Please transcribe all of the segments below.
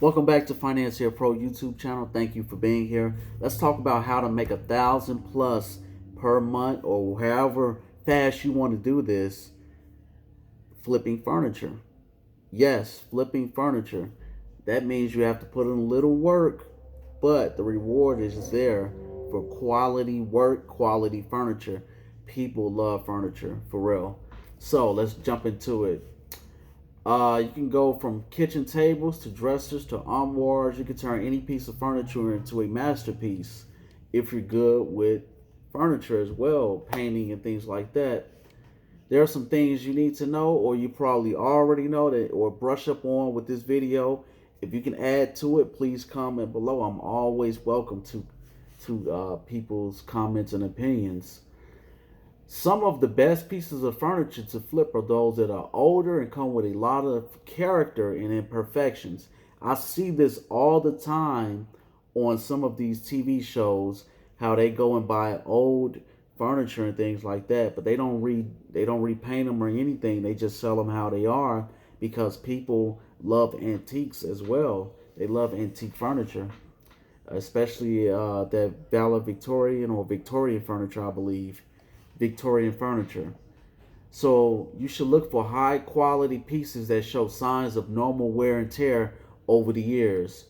Welcome back to Financier Pro YouTube channel. Thank you for being here. Let's talk about how to make 1,000 plus per month or however fast you want to do this flipping furniture. Yes, flipping furniture. That means you have to put in a little work, but the reward is there for quality work, quality furniture. People love furniture for real. So let's jump into it. You can go from kitchen tables to dressers to armoires. You can turn any piece of furniture into a masterpiece if you're good with furniture as well, painting and things like that. There are some things you need to know, or you probably already know that, or brush up on with this video. If you can add to it, please comment below. I'm always welcome to people's comments and opinions. Some of the best pieces of furniture to flip are those that are older and come with a lot of character and imperfections. I see this all the time on some of these TV shows, how they go and buy old furniture and things like that, but they don't repaint them or anything. They just sell them how they are because people love antiques as well. They love antique furniture, especially that Victorian or Victorian furniture, I believe. Victorian furniture. So you should look for high quality pieces that show signs of normal wear and tear over the years.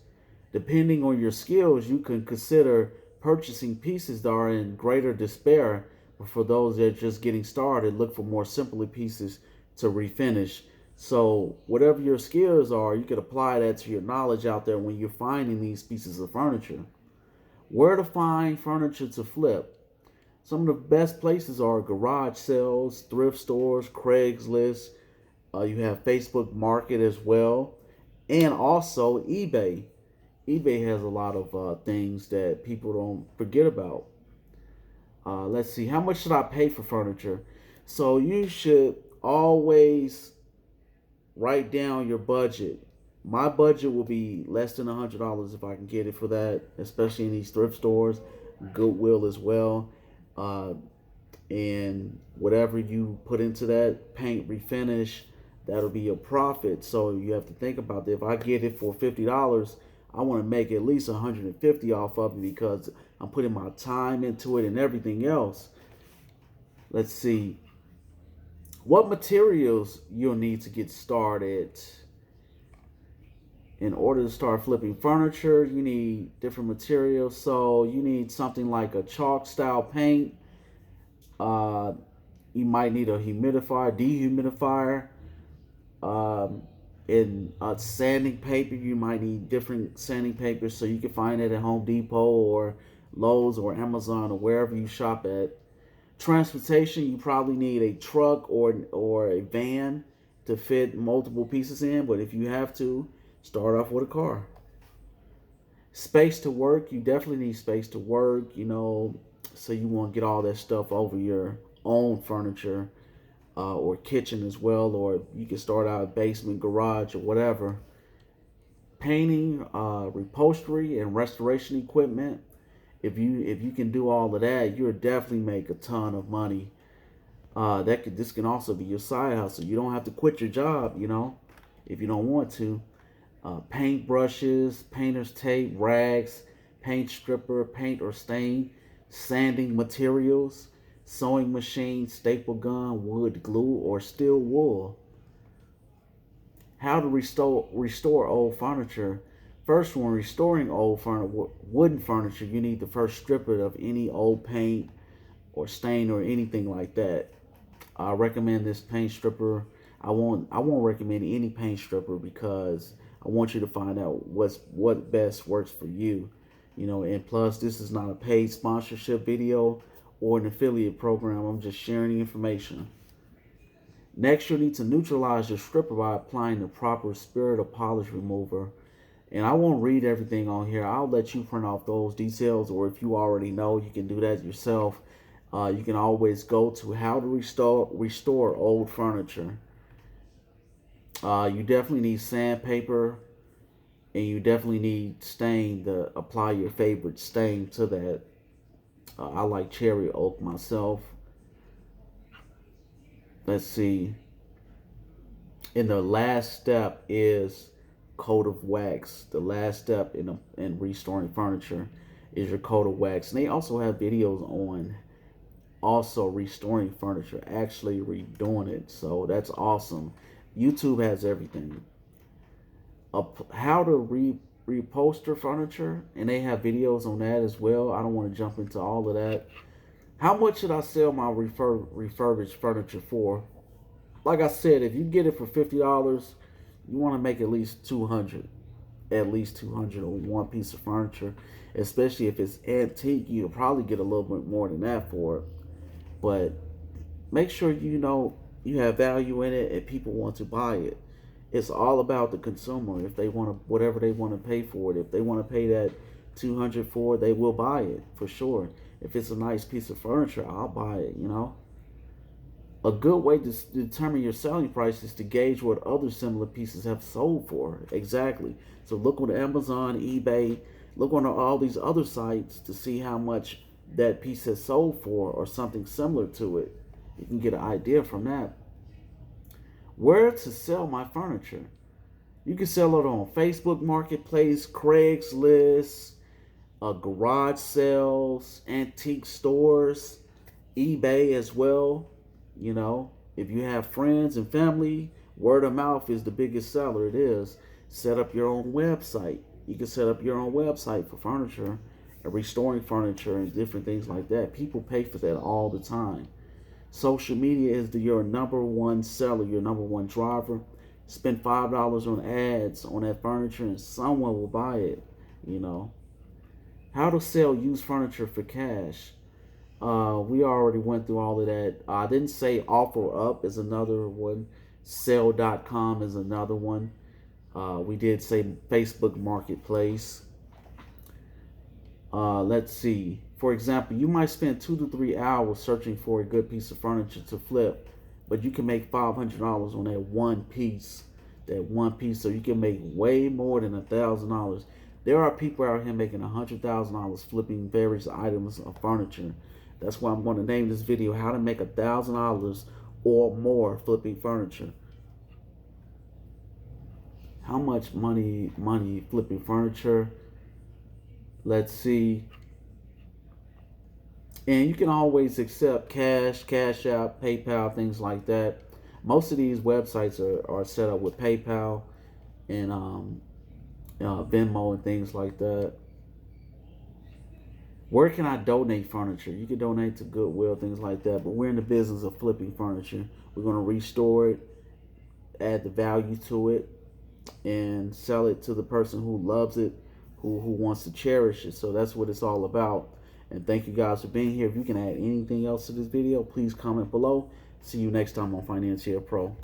Depending on your skills, you can consider purchasing pieces that are in greater despair. But for those that are just getting started, look for more simpler pieces to refinish. So whatever your skills are, you can apply that to your knowledge out there when you're finding these pieces of furniture. Where to find furniture to flip? Some of the best places are garage sales, thrift stores, Craigslist. You have Facebook Market as well, and also eBay. eBay has a lot of things that people don't forget about. Let's see, how much should I pay for furniture? So you should always write down your budget. My budget will be less than $100 if I can get it for that, especially in these thrift stores, Goodwill as well. Uh, and whatever you put into that paint refinish, that'll be your profit. So you have to think about that. If I get it for $50, I want to make at least 150 off of it because I'm putting my time into it and everything else. Let's see what materials you'll need to get started. In order to start flipping furniture, you need different materials. So you need something like a chalk style paint. uh, you might need a humidifier, dehumidifier, um, and sanding paper. You might need different sanding papers, so you can find it at Home Depot or Lowe's or Amazon or wherever you shop at. Transportation, you probably need a truck or a van to fit multiple pieces in, but if you have to, start off with a car. Space to work, you definitely need space to work, so you won't get all that stuff over your own furniture, or kitchen as well, or you can start out a basement, garage, or whatever. Painting, upholstery, and restoration equipment. If you can do all of that, you'll definitely make a ton of money. This can also be your side hustle. You don't have to quit your job, if you don't want to. Paint brushes, painter's tape, rags, paint stripper, paint or stain, sanding materials, sewing machine, staple gun, wood glue, or steel wool. How to restore old furniture. First, when restoring wooden furniture, you need to first strip it of any old paint or stain or anything like that. I recommend this paint stripper. I won't recommend any paint stripper because I want you to find out what best works for you. And plus this is not a paid sponsorship video or an affiliate program. I'm just sharing the information. Next, you'll need to neutralize your stripper by applying the proper spirit or polish remover. And I won't read everything on here. I'll let you print off those details, or if you already know, you can do that yourself. You can always go to how to restore old furniture. You definitely need sandpaper, and you definitely need stain to apply your favorite stain to that. I like cherry oak myself. Let's see. And the last step is coat of wax. The last step in restoring furniture is your coat of wax. And they also have videos on also restoring furniture, actually redoing it. So that's awesome. YouTube has everything. How to reupholster furniture, and they have videos on that as well. I don't want to jump into all of that. How much should I sell my refurbished furniture for? Like I said, if you get it for $50, you want to make at least 200. At least 200 on one piece of furniture, especially if it's antique. You'll probably get a little bit more than that for it. But make sure you know you have value in it and people want to buy it. It's all about the consumer. If they want to, whatever they want to pay for it, if they want to pay that 200 for it, they will buy it for sure. If it's a nice piece of furniture, I'll buy it. A good way to determine your selling price is to gauge what other similar pieces have sold for. Exactly. So look on Amazon, eBay, look on all these other sites to see how much that piece has sold for or something similar to it. You can get an idea from that. Where to sell my furniture? You can sell it on Facebook Marketplace, Craigslist, garage sales, antique stores, eBay as well. If you have friends and family, word of mouth is the biggest seller. It is. Set up your own website. You can set up your own website for furniture and restoring furniture and different things like that. People pay for that all the time. Social media is your number one seller, your number one driver. Spend $5 on ads on that furniture and someone will buy it. How to sell used furniture for cash. We already went through all of that. I didn't say OfferUp is another one. Sell.com is another one. We did say Facebook Marketplace. Let's see. For example, you might spend 2 to 3 hours searching for a good piece of furniture to flip, but you can make $500 on that one piece. So you can make way more than $1,000. There are people out here making $100,000 flipping various items of furniture. That's why I'm going to name this video "How to Make $1,000 or More Flipping Furniture." How much money flipping furniture? Let's see. And you can always accept Cash App, PayPal, things like that. Most of these websites are set up with PayPal and Venmo and things like that. Where can I donate furniture? You can donate to Goodwill, things like that. But we're in the business of flipping furniture. We're going to restore it, add the value to it, and sell it to the person who loves it, who wants to cherish it. So that's what it's all about. And thank you guys for being here. If you can add anything else to this video, please comment below. See you next time on Financier Pro.